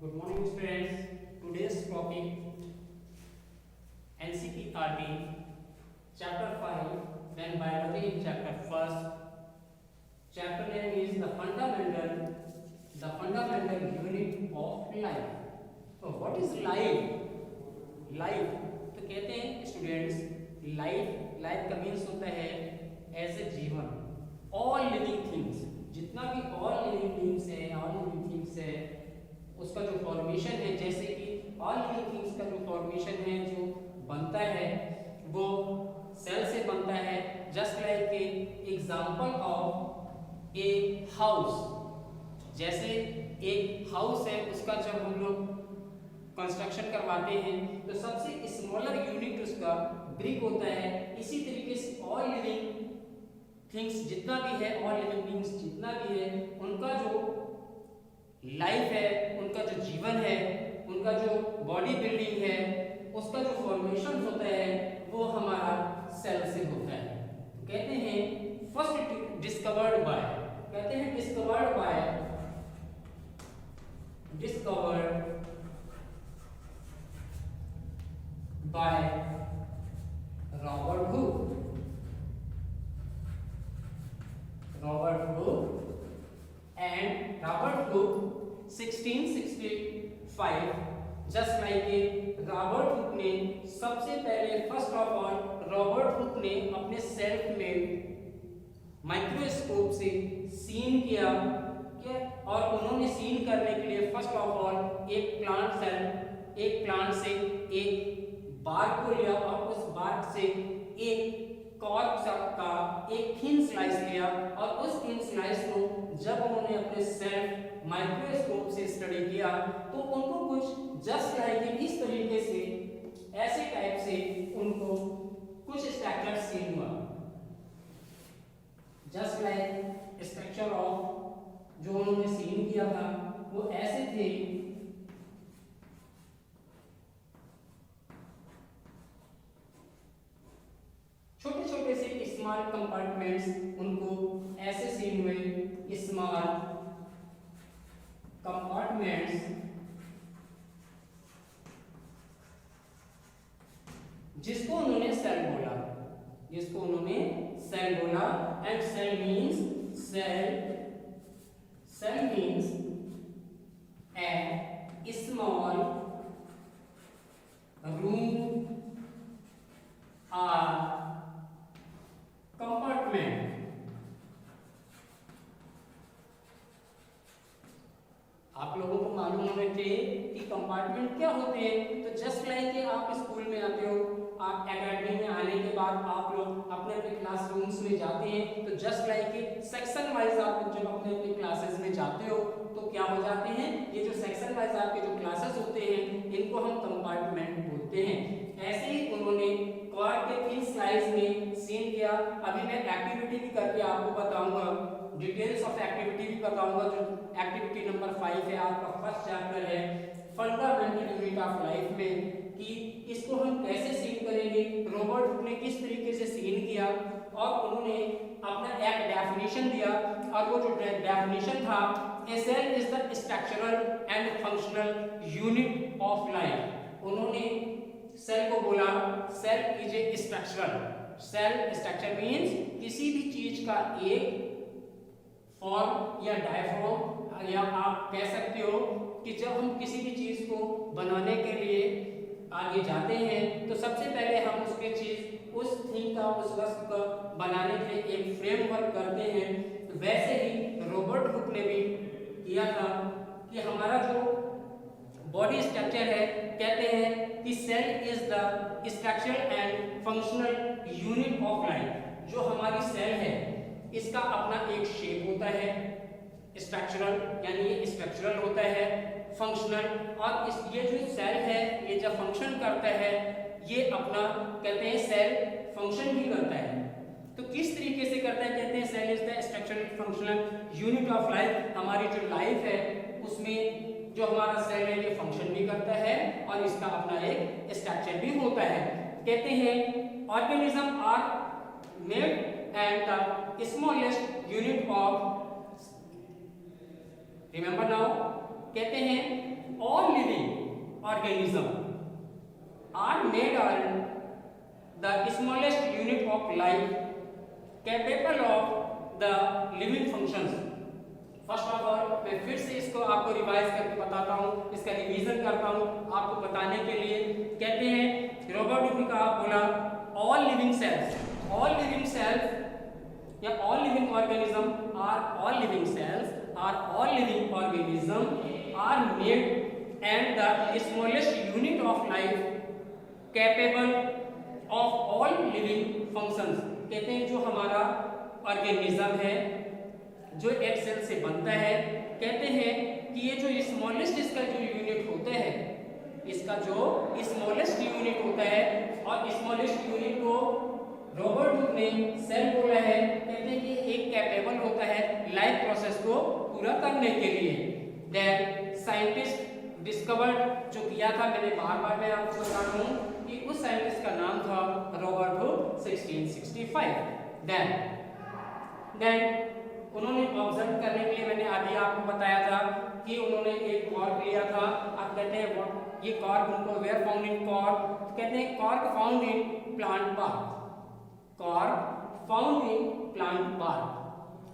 Good morning students. Today's topic NCERT chapter 5 then biology in chapter 1st. Chapter name is the fundamental unit of life. So what is life? Life तो कहते हैं students life का means होता है as a जीवन. All living things जितना भी all living things है उसका जो फॉर्मेशन है, जैसे कि ऑल लिविंग थिंग्स का जो फॉर्मेशन है जो बनता है वो सेल से बनता है. Just like a example of a house. जैसे एक हाउस है उसका जब हम लोग कंस्ट्रक्शन करवाते हैं तो सबसे स्मॉलर यूनिट उसका ब्रिक होता है. इसी तरीके से ऑल लिविंग थिंग्स जितना भी है, ऑल लिविंग बीइंग्स जितना भी है, उनका जो लाइफ है, उनका जो जीवन है, उनका जो बॉडी बिल्डिंग है, उसका जो फॉर्मेशन होता है वो हमारा सेल से होता है. तो कहते हैं first discovered by Robert Hooke and Robert Hooke 1665. Just like Robert Hooke ने सबसे पहले first of all Robert Hooke ने अपने सेल्फ में माइक्रोस्कोप से सीन किया और उन्होंने सीन करने के लिए फर्स्ट ऑफ ऑल एक प्लांट से एक बार्क को लिया और उस बार्क से एक कॉर्क का एक थिन स्लाइस लिया और उस थिन स्लाइस को जब उन्होंने अपने सेल्फ माइक्रोस्कोप से स्टडी किया तो उनको कुछ जस्ट लाइक इस तरीके से ऐसे टाइप से उनको कुछ स्ट्रक्चर सीन हुआ. जस्ट लाइक स्ट्रक्चर ऑफ जो उन्होंने सीन किया था वो ऐसे थे. छोटे छोटे से स्मॉल कंपार्टमेंट्स उनको ऐसे सीन हुए. स्मॉल कंपार्टमेंट्स जिसको उन्होंने सेल बोला and cell means a small room और कंपार्टमेंट. आप लोगों को मालूम होना चाहिए कि कंपार्टमेंट क्या होते हैं. तो जस्ट लाइक आप स्कूल में आते हो, आप एकेडमी में आने के बाद आप लोग अपने अपने क्लासरूम्स में जाते हैं तो जस्ट लाइक सेक्शन वाइज आप जब अपने अपने क्लासेस में जाते हो तो क्या हो जाते हैं, ये जो सेक्शन वाइज आपके जो क्लासेस होते हैं इनको हम कंपार्टमेंट बोलते हैं. ऐसे ही उन्होंने कॉर्क के थिन स्लाइस में सीन किया. अभी मैं एक्टिविटी भी करके आपको बताऊंगा, डिटेल्स ऑफ एक्टिविटी भी बताऊंगा. जो एक्टिविटी नंबर 5 है आपका फर्स्ट चैप्टर है फंडामेंटल यूनिट ऑफ लाइफ में, कि इसको हम कैसे सीन करेंगे, रॉबर्ट हुक ने किस तरीके से सीन किया और उन्होंने अपना एक डेफिनेशन दिया. और वो जो डेफिनेशन था, A cell is the structural and functional unit of life. उन्होंने सेल को बोला cell is a structure means किसी भी चीज का एक फॉर्म या डायफॉर्म, या आप कह सकते हो कि जब हम किसी भी चीज को बनाने के लिए आगे जाते हैं तो सबसे पहले हम उसके चीज उस थिंग का उस वस्तु का बनाने के लिए एक फ्रेमवर्क करते हैं. वैसे ही रॉबर्ट हुक ने भी किया था कि हमारा जो बॉडी स्ट्रक्चर है, कहते हैं कि cell is the structural and functional unit of life. जो हमारी सेल है इसका अपना एक शेप होता है स्ट्रक्चरल, यानी ये स्ट्रक्चरल होता है, फंक्शनल, और ये जो सेल है ये जब फंक्शन करता है ये अपना कहते हैं सेल फंक्शन भी करता है. तो किस तरीके से करता है, कहते हैं cell is the structural functional unit of life. हमारी जो लाइफ है उसमें जो हमारा सेल है ये फंक्शन भी करता है और इसका अपना एक स्ट्रक्चर भी होता है. कहते हैं organism are made and the smallest unit of, remember now, कहते हैं all living organism are made on the smallest unit of life capable of the living functions. First of all मैं फिर से इसको आपको रिवाइज करके बताता हूँ, इसका रिवीजन करता हूँ आपको बताने के लिए। कहते हैं रॉबर्ट हुक ने कहा बोला ऑल लिविंग सेल्स या all living organism are made and the smallest unit of life capable of all living functions. कहते हैं जो हमारा ऑर्गेनिज्म है जो एक सेल से बनता है, कहते हैं कि ये जो स्मॉलेस्ट इसका जो यूनिट होता है, इसका जो स्मॉलेस्ट यूनिट होता है, और स्मॉलेस्ट यूनिट को रॉबर्ट हुक ने सेल बोला है। कहते हैं कि एक कैपेबल होता है लाइफ प्रोसेस को पूरा करने के लिए। देन साइंटिस्ट डिस्कवर्ड जो किया था, मैंने बार मैं आपको बता रहा हूँ कि उस साइंटिस्ट का नाम था रॉबर्ट हुक 1665। देन उन्होंने ऑब्जर्व करने के लिए मैंने अभी आपको बताया था कि उन्होंने एक कॉर्क लिया था। आप कहते हैं ये कॉर्क उनको वेयर फाउंड इन कॉर्क, कहते हैं cork found in plant bark,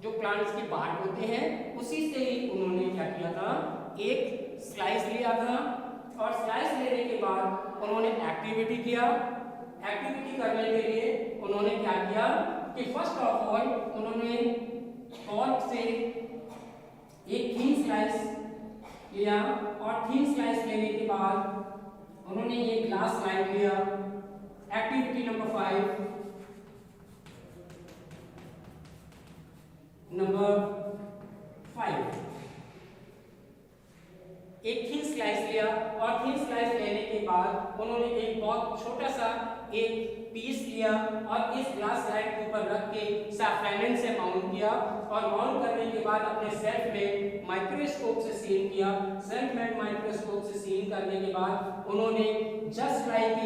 जो प्लांट्स के बार्क होते हैं उसी से ही उन्होंने क्या किया था, एक स्लाइस लिया था, और स्लाइस लेने के बाद उन्होंने एक्टिविटी किया। एक्टिविटी करने के लिए उन्होंने क्या किया कि फर्स्ट ऑफ ऑल उन्होंने कॉर्क से एक थीन स्लाइस लिया, और थीन स्लाइस लेने के बाद उन्होंने ये ग्लास स्लाइड लिया। एक्टिविटी नंबर 5 एक थीन स्लाइस लिया, और थीन स्लाइस लेने के बाद उन्होंने एक बहुत छोटा सा एक पीस लिया और इस ग्लास स्लाइड के ऊपर रख के सैफ्रैनिन से माउंट किया, और माउंट करने के बाद अपने सेल्फ में माइक्रोस्कोप से सीन किया। सेल्फ में माइक्रोस्कोप से सीन करने के बाद उन्होंने जस्ट लाइक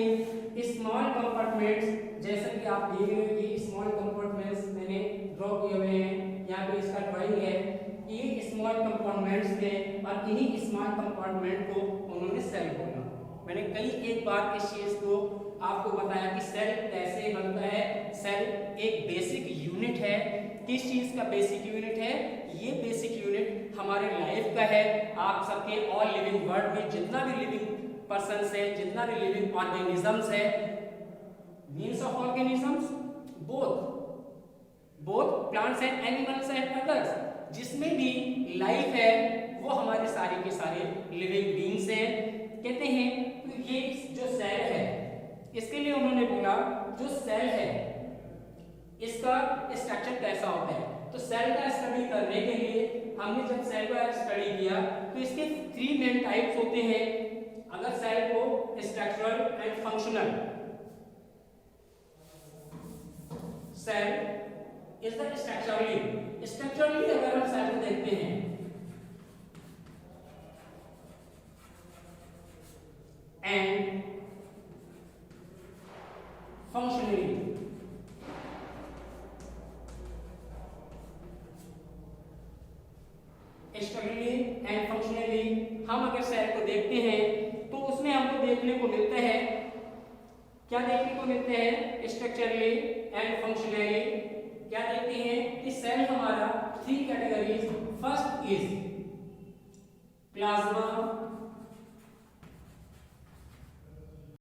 स्मॉल कंपार्टमेंट्स, जैसे कि आप देख रहे हो ये स्मॉल कंपार्टमेंट्स मैंने ड्रॉ किए हुए हैं, यहाँ पे इसका ड्राइंग है। ये स्मॉल कंपार्टमेंट्स थे और इन्हीं स्मॉल कंपार्टमेंट को उन्होंने सेल बोला। मैंने एक बार इस चीज को आपको बताया कि सेल कैसे बनता है। सेल एक बेसिक यूनिट है। किस चीज का बेसिक यूनिट है? ये बेसिक यूनिट हमारे लाइफ का है। आप सबके ऑल लिविंग वर्ल्ड में जितना भी लिविंग पर्सन्स है, जितना भी लिविंग ऑर्गेनिजम्स है, means of organisms both plants and animals and others, जिसमें भी लाइफ है वो हमारे सारे के सारे लिविंग बीइंग्स हैं। कहते हैं तो ये जो सेल है, इसके लिए उन्होंने बोला जो सेल है इसका स्ट्रक्चर कैसा होता है। तो सेल का स्टडी करने के लिए हमने जब सेल का स्टडी किया तो इसके 3 मेन टाइप्स होते हैं। अगर सेल को structural and functional, cell is the structurally अगर हम सेल को देखते हैं and functionally, structurally and functionally हम अगर सेल को देखते हैं तो उसमें हमको देखने को मिलता है, क्या देखने को मिलते हैं? स्ट्रक्चरली एंड फंक्शनली क्या देखते हैं कि सेल हमारा 3 कैटेगरीज, फर्स्ट इज प्लाज्मा